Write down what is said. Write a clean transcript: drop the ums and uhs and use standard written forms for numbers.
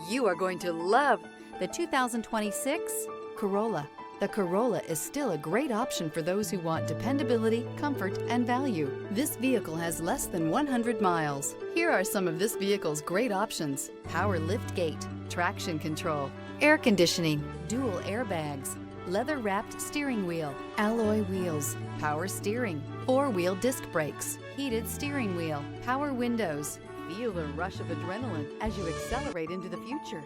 You are going to love the 2026 Corolla. The Corolla is still a great option for those who want dependability, comfort, and value. This vehicle has less than 100 miles. Here are some of this vehicle's great options: power lift gate, traction control, air conditioning, dual airbags, leather-wrapped steering wheel, alloy wheels, power steering, four-wheel disc brakes, heated steering wheel, power windows. Feel the rush of adrenaline as you accelerate into the future.